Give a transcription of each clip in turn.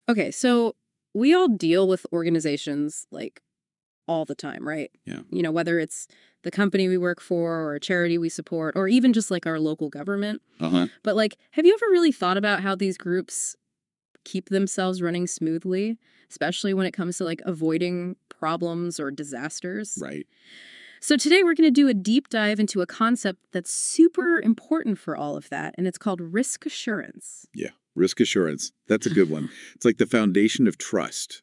Okay, so we all deal with organizations like all the time, right? Yeah. Whether it's the company we work for or a charity we support or even just like our local government. Uh-huh. But like, have you ever really thought about how these groups keep themselves running smoothly, especially when it comes to like avoiding problems or disasters? Right. So today we're going to do a deep dive into a concept that's super important for all of that, and it's called risk assurance. Yeah. Risk assurance. That's a good one. It's like the foundation of trust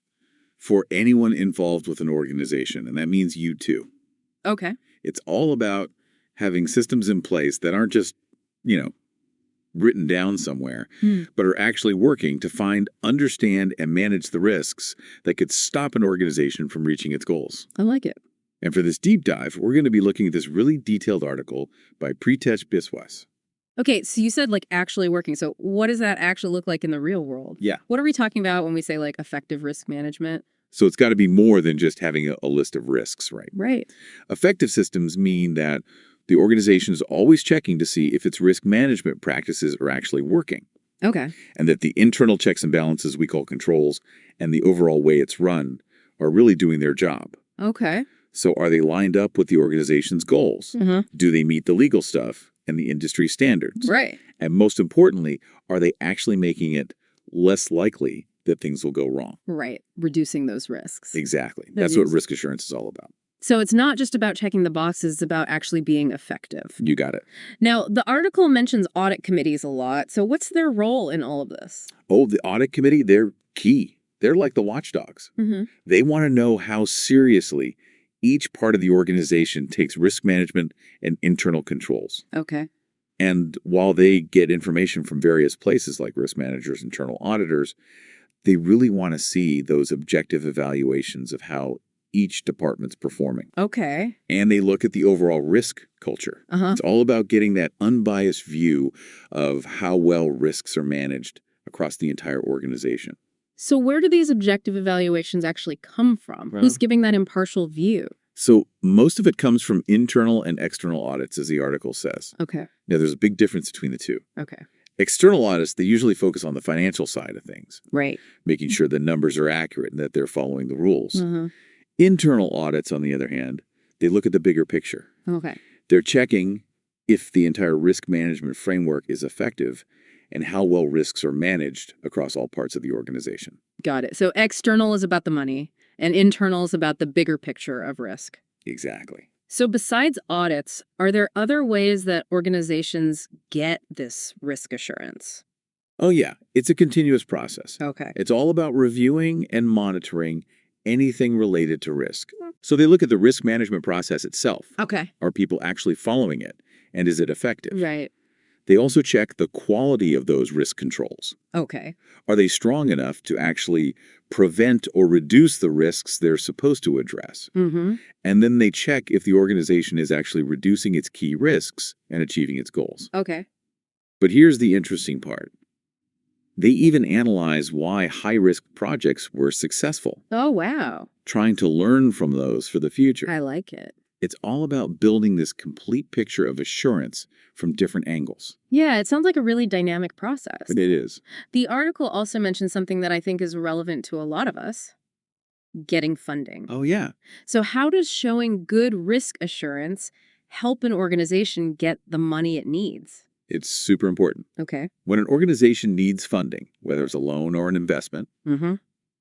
for anyone involved with an organization, and that means you too. Okay. It's all about having systems in place that aren't just, you know, written down somewhere, Hmm. but are actually working to find, understand, and manage the risks that could stop an organization from reaching its goals. I like it. And for this deep dive, we're going to be looking at this really detailed article by Pritesh Biswas. Okay, so you said like actually working. So what does that actually look like in the real world? Yeah. What are we talking about when we say like effective risk management? So it's got to be more than just having a list of risks, right? Right. Effective systems mean that the organization is always checking to see if its risk management practices are actually working, Okay. and that the internal checks and balances we call controls and the overall way it's run are really doing their job. Okay. So are they lined up with the organization's goals? Mm-hmm. Do they meet the legal stuff and the industry standards? Right. And most importantly, are they actually making it less likely that things will go wrong? Right. Reducing those risks. Exactly. That That's what is- risk assurance is all about. So it's not just about checking the boxes, it's about actually being effective. You got it. Now, the article mentions audit committees a lot. So what's their role in all of this? Oh, the audit committee, they're key. They're like the watchdogs. Mm-hmm. They want to know how seriously each part of the organization takes risk management and internal controls. Okay. And while they get information from various places like risk managers, internal auditors, they really want to see those objective evaluations of how each department's performing. Okay. And they look at the overall risk culture. Uh-huh. It's all about getting that unbiased view of how well risks are managed across the entire organization. So where do these objective evaluations actually come from? Well- Who's giving that impartial view? So most of it comes from internal and external audits, as the article says. Okay. Now, there's a big difference between the two. Okay. External audits, they usually focus on the financial side of things, Right. making sure the numbers are accurate and that they're following the rules. Uh-huh. Internal audits, on the other hand, they look at the bigger picture. Okay. They're checking if the entire risk management framework is effective and how well risks are managed across all parts of the organization. Got it. So external is about the money and internal is about the bigger picture of risk. Exactly. So besides audits, are there other ways that organizations get this risk assurance? Oh, yeah, it's a continuous process. Okay. It's all about reviewing and monitoring anything related to risk. So they look at the risk management process itself. Okay. Are people actually following it? And is it effective? Right. They also check the quality of those risk controls. Okay. Are they strong enough to actually prevent or reduce the risks they're supposed to address? Mm-hmm. And then they check if the organization is actually reducing its key risks and achieving its goals. Okay. But here's the interesting part. They even analyze why high-risk projects were successful, Oh, wow. trying to learn from those for the future. I like it. It's all about building this complete picture of assurance from different angles. Yeah, it sounds like a really dynamic process. But it is. The article also mentions something that I think is relevant to a lot of us: getting funding. Oh, yeah. So how does showing good risk assurance help an organization get the money it needs? It's super important. Okay. When an organization needs funding, whether it's a loan or an investment, Mm-hmm.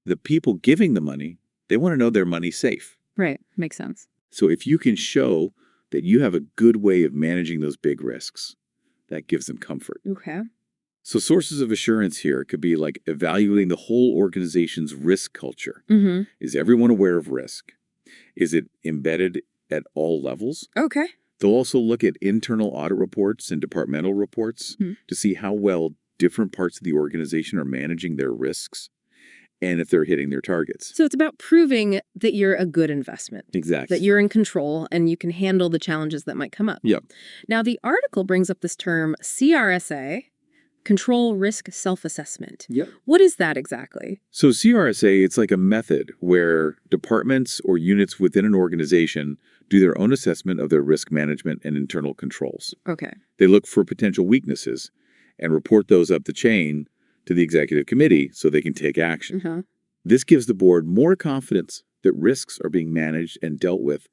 the people giving the money, they want to know their money's safe. Right. Makes sense. So if you can show that you have a good way of managing those big risks, that gives them comfort. Okay. So sources of assurance here could be like evaluating the whole organization's risk culture. Mm-hmm. Is everyone aware of risk? Is it embedded at all levels? Okay. They'll also look at internal audit reports and departmental reports Hmm. to see how well different parts of the organization are managing their risks and if they're hitting their targets. So it's about proving that you're a good investment, Exactly. that you're in control and you can handle the challenges that might come up. Yep. Now, the article brings up this term CRSA, Control Risk Self-Assessment. Yep. What is that exactly? So CRSA, it's like a method where departments or units within an organization do their own assessment of their risk management and internal controls. Okay. They look for potential weaknesses and report those up the chain to the executive committee so they can take action. Uh-huh. This gives the board more confidence that risks are being managed and dealt with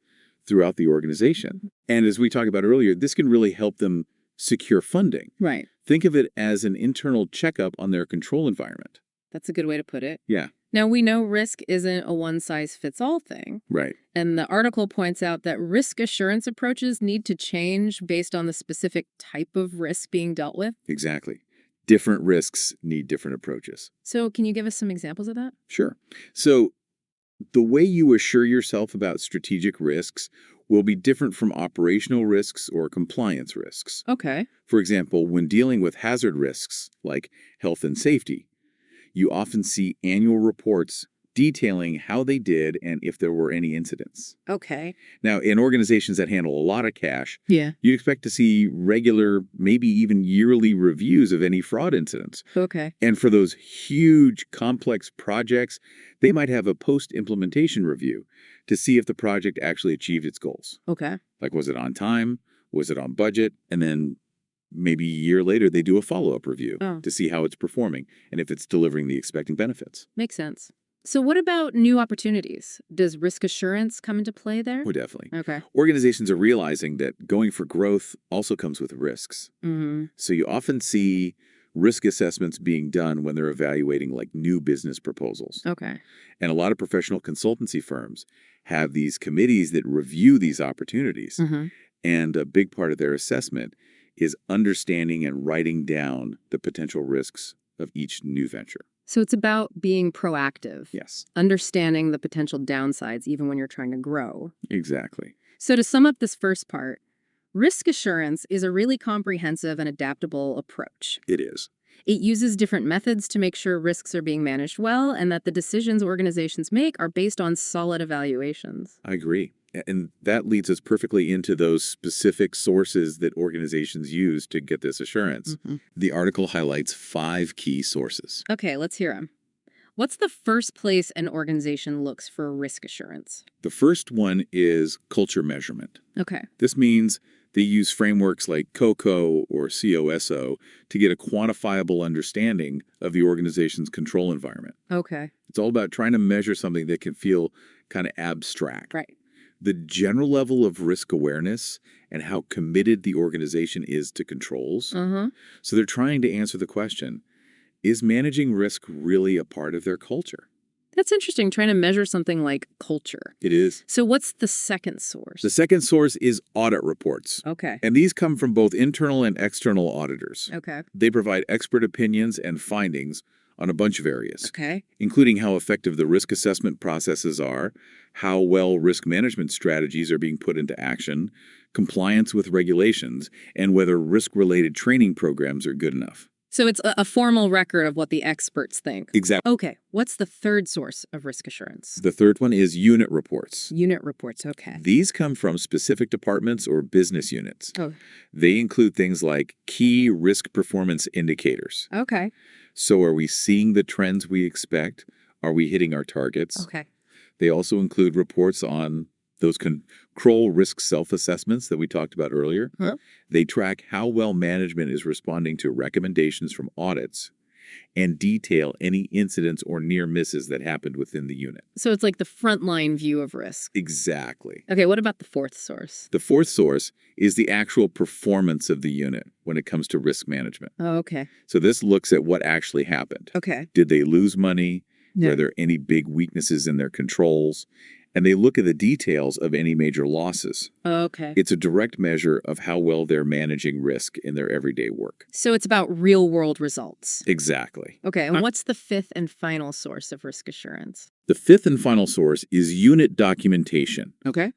throughout the organization. And as we talked about earlier, this can really help them secure funding. Right. Think of it as an internal checkup on their control environment. That's a good way to put it. Yeah, Now, we know risk isn't a one-size-fits-all thing. right. And the article points out that risk assurance approaches need to change based on the specific type of risk being dealt with. Exactly. Different risks need different approaches. So can you give us some examples of that? Sure. So the way you assure yourself about strategic risks will be different from operational risks or compliance risks. Okay. For example, when dealing with hazard risks like health and safety, you often see annual reports detailing how they did and if there were any incidents. Okay. Now, in organizations that handle a lot of cash, Yeah. you'd expect to see regular, maybe even yearly reviews of any fraud incidents. Okay. And for those huge, complex projects, they might have a post-implementation review to see if the project actually achieved its goals. Okay. Like, was it on time? Was it on budget? And then maybe a year later, they do a follow-up review Oh. to see how it's performing and if it's delivering the expected benefits. Makes sense. So what about new opportunities? Does risk assurance come into play there? Oh, definitely. Okay. Organizations are realizing that going for growth also comes with risks. Mm-hmm. So you often see risk assessments being done when they're evaluating like new business proposals. Okay. And a lot of professional consultancy firms have these committees that review these opportunities. Mm-hmm. And a big part of their assessment is understanding and writing down the potential risks of each new venture. So it's about being proactive. Yes, Understanding the potential downsides even when you're trying to grow. exactly. So to sum up this first part, risk assurance is a really comprehensive and adaptable approach. It is. It uses different methods to make sure risks are being managed well and that the decisions organizations make are based on solid evaluations. I agree. And that leads us perfectly into those specific sources that organizations use to get this assurance. Mm-hmm. The article highlights 5 key sources. Okay, let's hear them. What's the first place an organization looks for risk assurance? The first one is culture measurement. Okay. This means they use frameworks like COCO or COSO to get a quantifiable understanding of the organization's control environment. Okay. It's all about trying to measure something that can feel kind of abstract. Right. The general level of risk awareness and how committed the organization is to controls. Uh-huh. So they're trying to answer the question, is managing risk really a part of their culture? That's interesting, trying to measure something like culture. It is. So what's the second source? The second source is audit reports. Okay. And these come from both internal and external auditors. Okay. They provide expert opinions and findings on a bunch of areas, Okay. including how effective the risk assessment processes are, how well risk management strategies are being put into action, compliance with regulations, and whether risk-related training programs are good enough. So it's a formal record of what the experts think. Exactly. Okay. What's the third source of risk assurance? The third one is unit reports. Unit reports. Okay. These come from specific departments or business units. Oh. They include things like key risk performance indicators. Okay. So are we seeing the trends we expect? Are we hitting our targets? Okay. They also include reports on those control risk self-assessments that we talked about earlier. Huh? They track how well management is responding to recommendations from audits and detail any incidents or near misses that happened within the unit. So it's like the frontline view of risk. Exactly. Okay. What about the fourth source? The fourth source is the actual performance of the unit when it comes to risk management. Oh, okay. So this looks at what actually happened. Okay. Did they lose money? Yeah. Were there any big weaknesses in their controls? And they look at the details of any major losses. Okay. It's a direct measure of how well they're managing risk in their everyday work. So it's about real world results. Exactly. Okay. And what's the fifth and final source of risk assurance? The fifth and final source is unit documentation. Okay.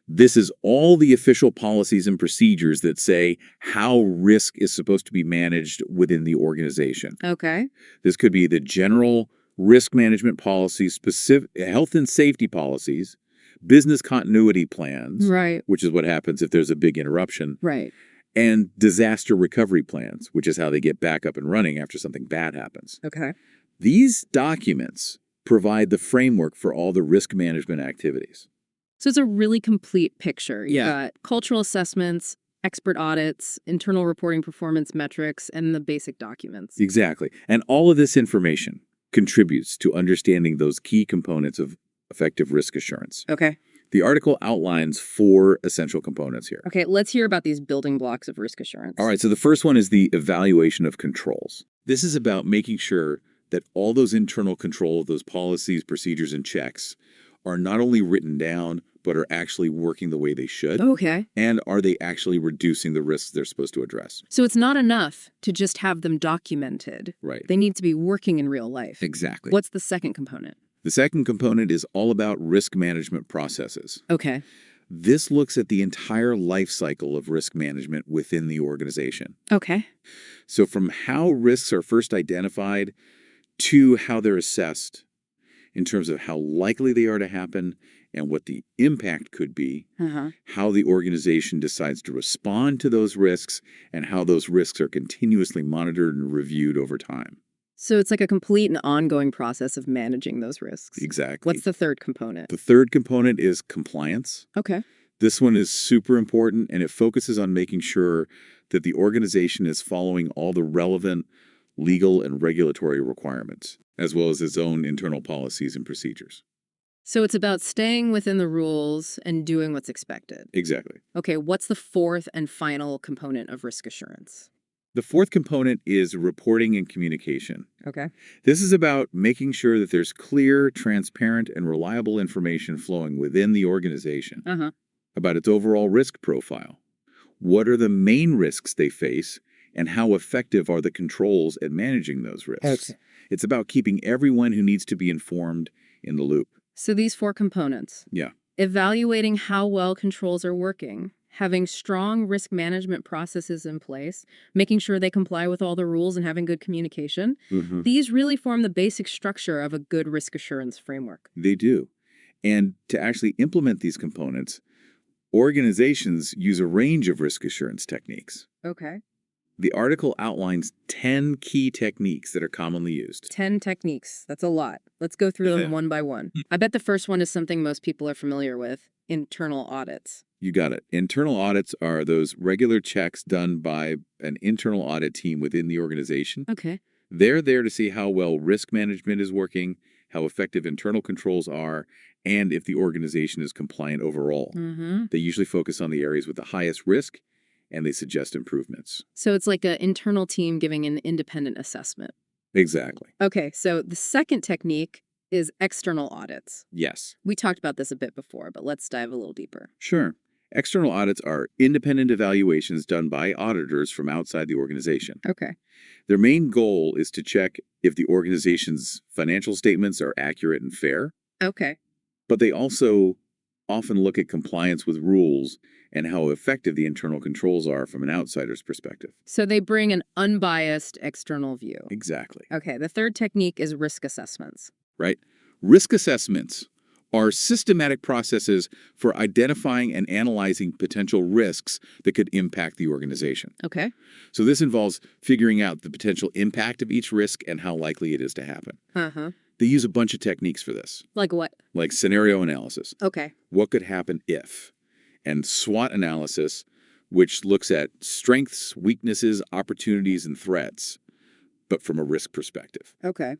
This is all the official policies and procedures that say how risk is supposed to be managed within the organization. Okay. This could be the general risk management policies, specific health and safety policies, business continuity plans, Right. which is what happens if there's a big interruption, Right. and disaster recovery plans, which is how they get back up and running after something bad happens. Okay. These documents provide the framework for all the risk management activities. So it's a really complete picture. You've Yeah. got cultural assessments, expert audits, internal reporting performance metrics, and the basic documents. Exactly. And all of this information contributes to understanding those key components of effective risk assurance. Okay. The article outlines 4 essential components here. Okay, let's hear about these building blocks of risk assurance. All right, so the first one is the evaluation of controls. This is about making sure that all those internal control, those policies, procedures, and checks are not only written down, but are actually working the way they should. Okay. And are they actually reducing the risks they're supposed to address? So it's not enough to just have them documented. Right. They need to be working in real life. Exactly. What's the second component? The second component is all about risk management processes. Okay. This looks at the entire life cycle of risk management within the organization. Okay. So from how risks are first identified to how they're assessed in terms of how likely they are to happen and what the impact could be, how the organization decides to respond to those risks, and how those risks are continuously monitored and reviewed over time. So it's like a complete and ongoing process of managing those risks. Exactly. What's the third component? The third component is compliance. Okay. This one is super important, and it focuses on making sure that the organization is following all the relevant legal and regulatory requirements, as well as its own internal policies and procedures. So it's about staying within the rules and doing what's expected. Exactly. Okay, what's the fourth and final component of risk assurance? The fourth component is reporting and communication. Okay. This is about making sure that there's clear, transparent, and reliable information flowing within the organization about its overall risk profile. What are the main risks they face, and how effective are the controls at managing those risks? Okay. It's about keeping everyone who needs to be informed in the loop. So these 4 components. Yeah. Evaluating how well controls are working, having strong risk management processes in place, making sure they comply with all the rules, and having good communication. These really form the basic structure of a good risk assurance framework. They do. And to actually implement these components, organizations use a range of risk assurance techniques. Okay. The article outlines 10 key techniques that are commonly used. 10 techniques. That's a lot. Let's go through them one by one. I bet the first one is something most people are familiar with: internal audits. You got it. Internal audits are those regular checks done by an internal audit team within the organization. Okay. They're there to see how well risk management is working, how effective internal controls are, and if the organization is compliant overall. They usually focus on the areas with the highest risk, and they suggest improvements. So it's like an internal team giving an independent assessment. Exactly. Okay, so the second technique is external audits. Yes. We talked about this a bit before, but let's dive a little deeper. Sure. External audits are independent evaluations done by auditors from outside the organization. Okay. Their main goal is to check if the organization's financial statements are accurate and fair, Okay. but they also often look at compliance with rules and how effective the internal controls are from an outsider's perspective. So they bring an unbiased external view. Exactly. Okay, the third technique is risk assessments. Right? Risk assessments are systematic processes for identifying and analyzing potential risks that could impact the organization. Okay. So this involves figuring out the potential impact of each risk and how likely it is to happen. They use a bunch of techniques for this, Like what? like scenario analysis. Okay. What could happen if? And SWOT analysis, which looks at strengths, weaknesses, opportunities, and threats, but from a risk perspective. Okay.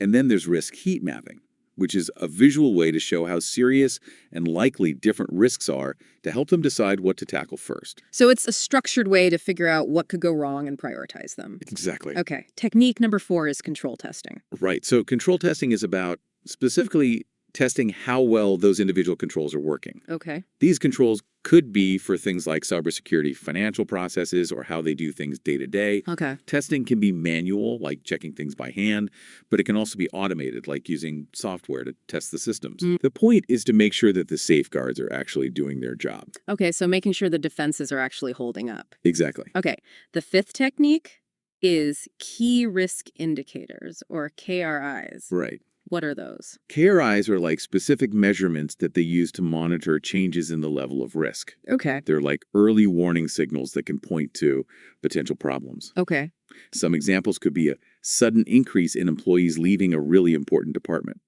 And then there's risk heat mapping, which is a visual way to show how serious and likely different risks are to help them decide what to tackle first. So it's a structured way to figure out what could go wrong and prioritize them. Exactly. Okay. Technique number 4 is control testing. Right. So control testing is about specifically testing how well those individual controls are working. Okay. These controls could be for things like cybersecurity financial processes or how they do things day to day. Okay. Testing can be manual, like checking things by hand, but it can also be automated, like using software to test the systems. The point is to make sure that the safeguards are actually doing their job. Okay, so making sure the defenses are actually holding up. Exactly. Okay. The 5th technique is key risk indicators, or KRIs. Right. What are those? KRIs are like specific measurements that they use to monitor changes in the level of risk. Okay. They're like early warning signals that can point to potential problems. Okay. Some examples could be a sudden increase in employees leaving a really important department,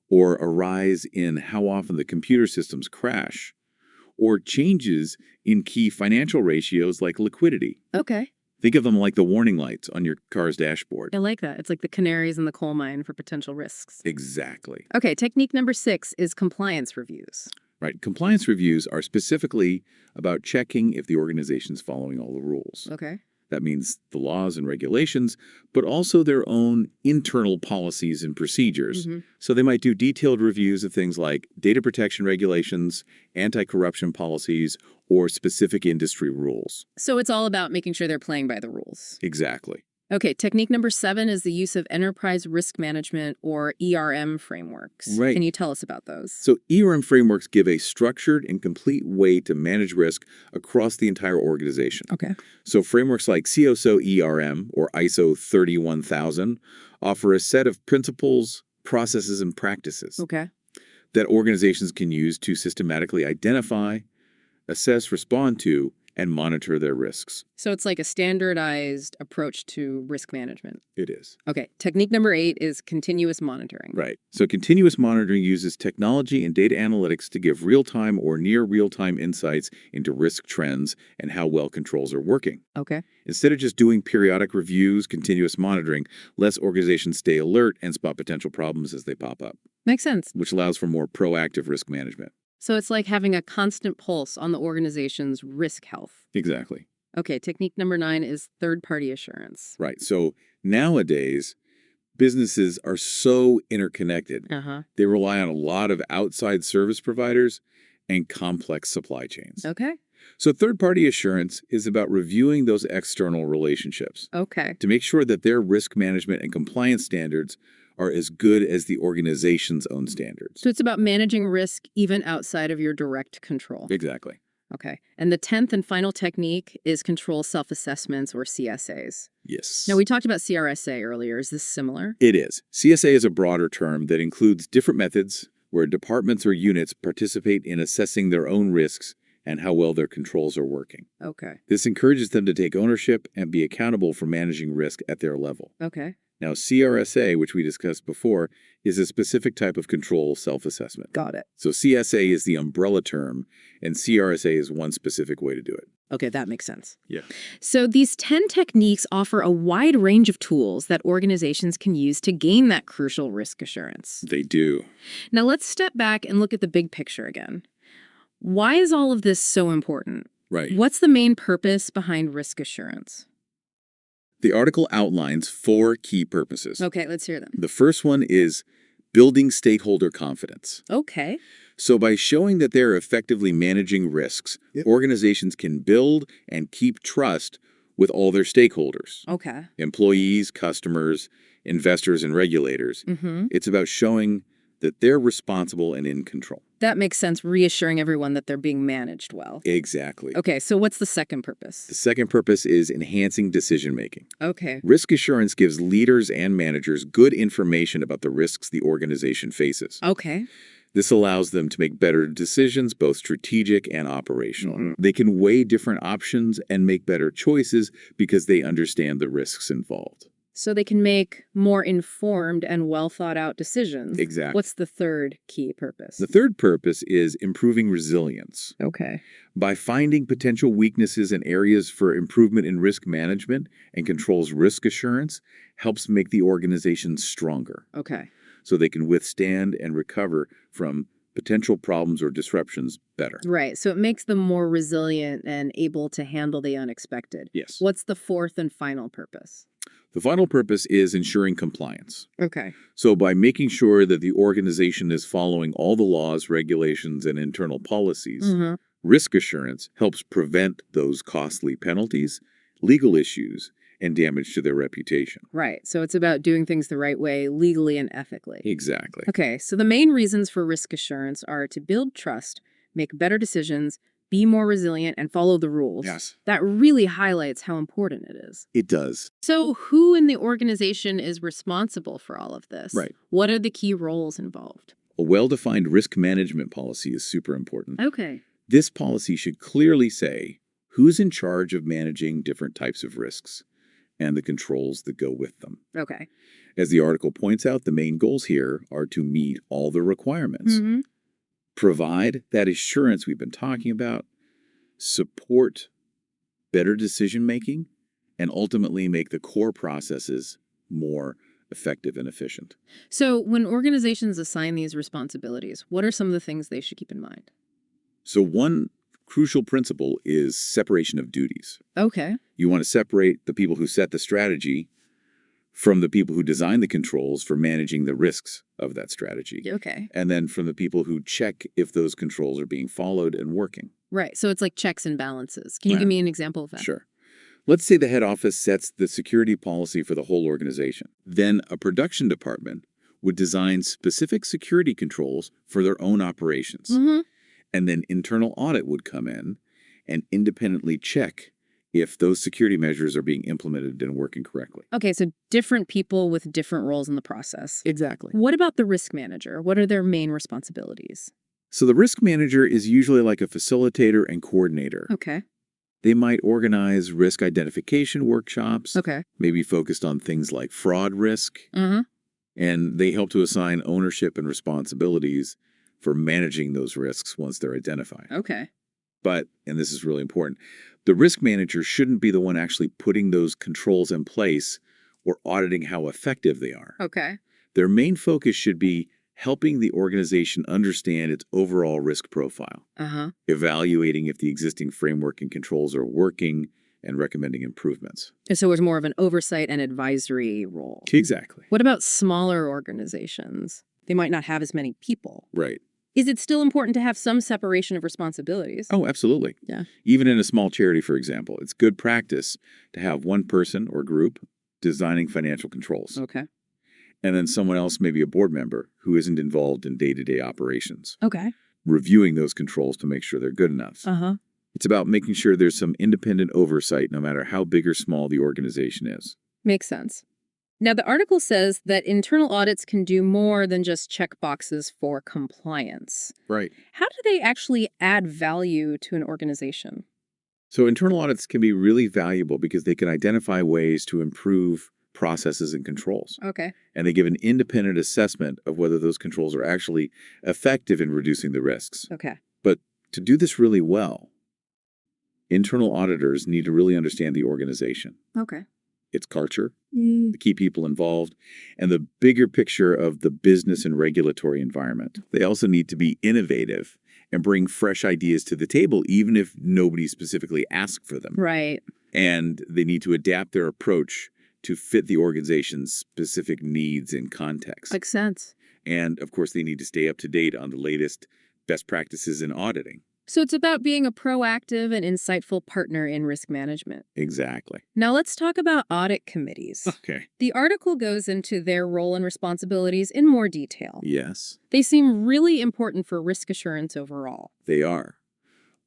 or a rise in how often the computer systems crash, or changes in key financial ratios like liquidity. Okay. Think of them like the warning lights on your car's dashboard. I like that. It's like the canaries in the coal mine for potential risks. Exactly. Okay, technique number 6 is compliance reviews. Right. Compliance reviews are specifically about checking if the organization's following all the rules. Okay. That means the laws and regulations, but also their own internal policies and procedures. So they might do detailed reviews of things like data protection regulations, anti-corruption policies, or specific industry rules. So it's all about making sure they're playing by the rules. Exactly. Okay, technique number 7 is the use of enterprise risk management or ERM frameworks. Right. Can you tell us about those? So ERM frameworks give a structured and complete way to manage risk across the entire organization. Okay. So frameworks like COSO ERM or ISO 31000 offer a set of principles, processes, and practices Okay. that organizations can use to systematically identify, assess, respond to, and monitor their risks. So it's like a standardized approach to risk management. It is. Okay, technique number 8 is continuous monitoring. Right. So continuous monitoring uses technology and data analytics to give real-time or near real-time insights into risk trends and how well controls are working. Okay. Instead of just doing periodic reviews, continuous monitoring lets organizations stay alert and spot potential problems as they pop up, Makes sense. which allows for more proactive risk management. So it's like having a constant pulse on the organization's risk health. Exactly. Okay, technique number 9 is third-party assurance. Right. So nowadays, businesses are so interconnected. They rely on a lot of outside service providers and complex supply chains. Okay. So third-party assurance is about reviewing those external relationships Okay. to make sure that their risk management and compliance standards are as good as the organization's own standards. So it's about managing risk even outside of your direct control. Exactly. Okay. And the 10th and final technique is control self-assessments or CSAs. Yes. Now, we talked about CRSA earlier. Is this similar? It is. CSA is a broader term that includes different methods where departments or units participate in assessing their own risks and how well their controls are working. Okay. This encourages them to take ownership and be accountable for managing risk at their level. Okay. Now, CRSA, which we discussed before, is a specific type of control self-assessment. Got it. So CSA is the umbrella term, and CRSA is one specific way to do it. Okay, that makes sense. Yeah. So these 10 techniques offer a wide range of tools that organizations can use to gain that crucial risk assurance. They do. Now let's step back and look at the big picture again. Why is all of this so important? Right. What's the main purpose behind risk assurance? The article outlines 4 key purposes. Okay, let's hear them. The first one is building stakeholder confidence. Okay. So by showing that they're effectively managing risks, organizations can build and keep trust with all their stakeholders. Okay. Employees, customers, investors, and regulators. It's about showing that they're responsible and in control. That makes sense, reassuring everyone that they're being managed well. Exactly. Okay, so what's the second purpose? The second purpose is enhancing decision-making. Okay. Risk assurance gives leaders and managers good information about the risks the organization faces. Okay. This allows them to make better decisions, both strategic and operational. They can weigh different options and make better choices because they understand the risks involved. So they can make more informed and well-thought-out decisions. Exactly. What's the third key purpose? The third purpose is improving resilience. Okay. By finding potential weaknesses and areas for improvement in risk management and controls risk assurance helps make the organization stronger Okay. so they can withstand and recover from potential problems or disruptions better. Right, so it makes them more resilient and able to handle the unexpected. Yes. What's the fourth and final purpose? The final purpose is ensuring compliance. Okay. So by making sure that the organization is following all the laws, regulations, and internal policies, risk assurance helps prevent those costly penalties, legal issues, and damage to their reputation. Right, so it's about doing things the right way, legally and ethically. Exactly. Okay, so the main reasons for risk assurance are to build trust, make better decisions, be more resilient, and follow the rules. Yes. That really highlights how important it is. It does. So who in the organization is responsible for all of this? Right. What are the key roles involved? A well-defined risk management policy is super important. Okay. This policy should clearly say who's in charge of managing different types of risks and the controls that go with them. Okay. As the article points out, the main goals here are to meet all the requirements. provide that assurance we've been talking about, support better decision-making, and ultimately make the core processes more effective and efficient. So when organizations assign these responsibilities, what are some of the things they should keep in mind? So one crucial principle is separation of duties. Okay. You want to separate the people who set the strategy from the people who design the controls for managing the risks of that strategy. Okay. And then from the people who check if those controls are being followed and working. Right. So it's like checks and balances. Can you Yeah. give me an example of that? Sure. Let's say the head office sets the security policy for the whole organization. Then a production department would design specific security controls for their own operations. Mm-hmm. And then internal audit would come in and independently check if those security measures are being implemented and working correctly. Okay, so different people with different roles in the process. Exactly. What about the risk manager? What are their main responsibilities? So the risk manager is usually like a facilitator and coordinator. Okay. They might organize risk identification workshops, Okay. maybe focused on things like fraud risk, Mm-hmm. and they help to assign ownership and responsibilities for managing those risks once they're identified. Okay. But, and this is really important, the risk manager shouldn't be the one actually putting those controls in place or auditing how effective they are. Okay. Their main focus should be helping the organization understand its overall risk profile, Uh-huh. evaluating if the existing framework and controls are working, and recommending improvements. And so it's more of an oversight and advisory role. Exactly. What about smaller organizations? They might not have as many people. Right. Is it still important to have some separation of responsibilities? Oh, absolutely. Yeah. Even in a small charity, for example, it's good practice to have one person or group designing financial controls. Okay. And then someone else, maybe a board member, who isn't involved in day-to-day operations, Okay. reviewing those controls to make sure they're good enough. Uh-huh. It's about making sure there's some independent oversight no matter how big or small the organization is. Makes sense. Now, the article says that internal audits can do more than just check boxes for compliance. Right. How do they actually add value to an organization? So internal audits can be really valuable because they can identify ways to improve processes and controls. Okay. And they give an independent assessment of whether those controls are actually effective in reducing the risks. Okay. But to do this really well, internal auditors need to really understand the organization, Okay. its culture, the key people involved, and the bigger picture of the business and regulatory environment. They also need to be innovative and bring fresh ideas to the table, even if nobody specifically asked for them. Right. And they need to adapt their approach to fit the organization's specific needs and context. Makes sense. And of course, they need to stay up to date on the latest best practices in auditing. So it's about being a proactive and insightful partner in risk management. Exactly. Now let's talk about audit committees. Okay. The article goes into their role and responsibilities in more detail. Yes, They seem really important for risk assurance overall. they are.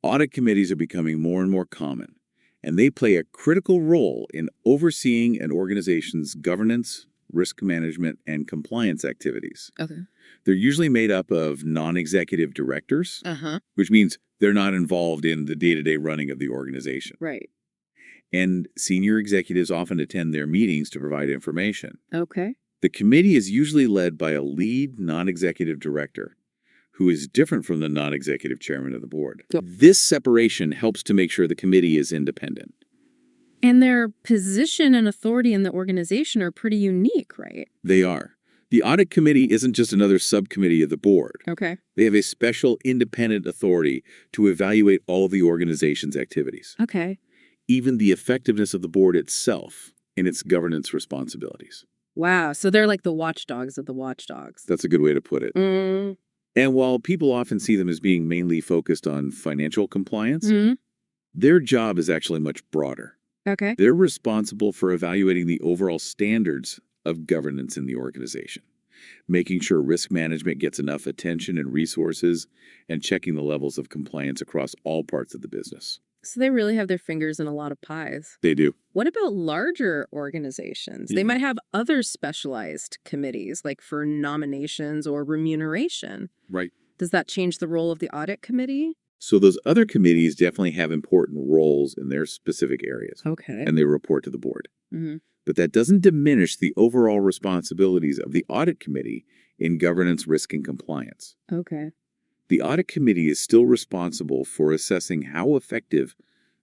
Audit committees are becoming more and more common, and they play a critical role in overseeing an organization's governance, risk management, and compliance activities. Okay. They're usually made up of non-executive directors, Uh-huh. which means they're not involved in the day-to-day running of the organization. Right. And senior executives often attend their meetings to provide information. Okay. The committee is usually led by a lead non-executive director who is different from the non-executive chairman of the board. Yep. This separation helps to make sure the committee is independent. And their position and authority in the organization are pretty unique, right? They are. The audit committee isn't just another subcommittee of the board. Okay. They have a special independent authority to evaluate all of the organization's activities, Okay. even the effectiveness of the board itself and its governance responsibilities. Wow. So they're like the watchdogs of the watchdogs. That's a good way to put it. Mm. And while people often see them as being mainly focused on financial compliance, Mm. their job is actually much broader. Okay. They're responsible for evaluating the overall standards of governance in the organization, making sure risk management gets enough attention and resources, and checking the levels of compliance across all parts of the business. So they really have their fingers in a lot of pies. They do. What about larger organizations? They Yeah. might have other specialized committees, like for nominations or remuneration. Right. Does that change the role of the audit committee? So those other committees definitely have important roles in their specific areas, Okay. and they report to the board. Mm-hmm. But that doesn't diminish the overall responsibilities of the audit committee in governance, risk, and compliance. Okay. The audit committee is still responsible for assessing how effective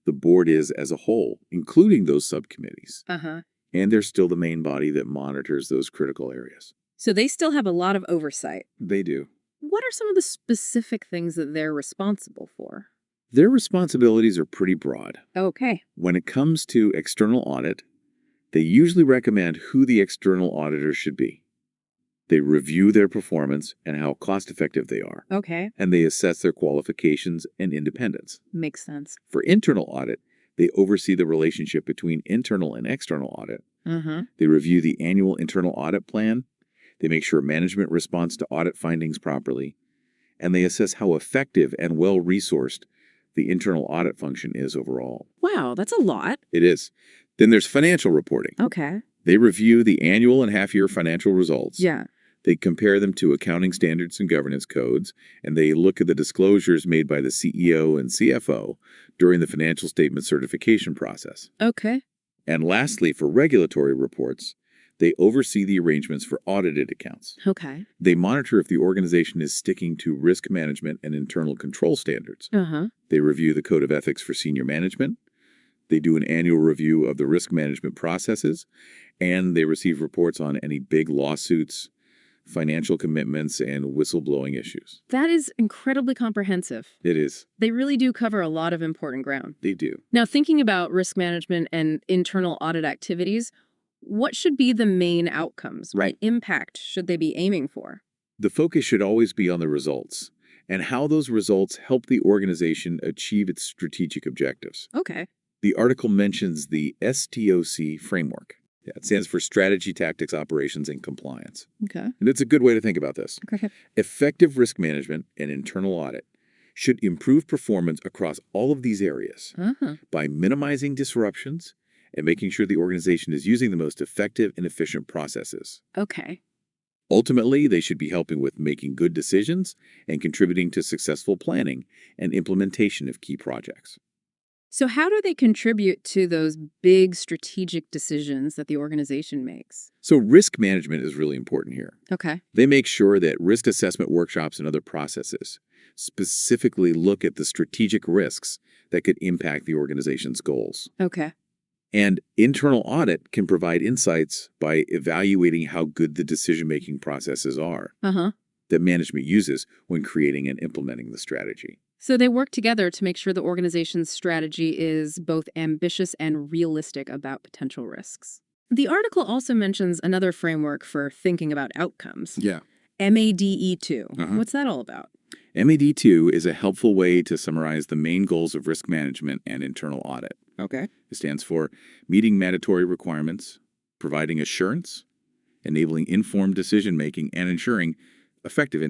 the board is as a whole, including those subcommittees. Uh-huh. And they're still the main body that monitors those critical areas. So they still have a lot of oversight. They do. What are some of the specific things that they're responsible for? Their responsibilities are pretty broad. Okay. When it comes to external audit, they usually recommend who the external auditor should be. They review their performance and how cost-effective they are, Okay. and they assess their qualifications and independence. Makes sense. For internal audit, they oversee the relationship between internal and external audit. Uh-huh. They review the annual internal audit plan, they make sure management responds to audit findings properly, and they assess how effective and well-resourced the internal audit function is overall. Wow, that's a lot. It is. Then there's financial reporting. Okay. They review the annual and half-year financial results. Yeah. They compare them to accounting standards and governance codes, and they look at the disclosures made by the CEO and CFO during the financial statement certification process. Okay. And lastly, for regulatory reports, they oversee the arrangements for audited accounts. Okay. They monitor if the organization is sticking to risk management and internal control standards. Uh-huh. They review the code of ethics for senior management. They do an annual review of the risk management processes, and they receive reports on any big lawsuits, financial commitments, and whistleblowing issues. That is incredibly comprehensive. It is. They really do cover a lot of important ground. They do. Now, thinking about risk management and internal audit activities, what should be the main outcomes? Right. What impact should they be aiming for? The focus should always be on the results and how those results help the organization achieve its strategic objectives. Okay. The article mentions the STOC framework. Yeah, it stands for Strategy, Tactics, Operations, and Compliance. Okay. And it's a good way to think about this. Okay. Effective risk management and internal audit should improve performance across all of these areas Uh-huh. by minimizing disruptions and making sure the organization is using the most effective and efficient processes. Okay. Ultimately, they should be helping with making good decisions and contributing to successful planning and implementation of key projects. So how do they contribute to those big strategic decisions that the organization makes? So risk management is really important here. Okay. They make sure that risk assessment workshops and other processes specifically look at the strategic risks that could impact the organization's goals. Okay. And internal audit can provide insights by evaluating how good the decision-making processes are Uh-huh. that management uses when creating and implementing the strategy. So they work together to make sure the organization's strategy is both ambitious and realistic about potential risks. The article also mentions another framework for thinking about outcomes. Yeah. MADE2. Uh-huh. What's that all about? MAD2 is a helpful way to summarize the main goals of risk management and internal audit. Okay. It stands for meeting mandatory requirements, providing assurance, enabling informed decision-making, and ensuring effective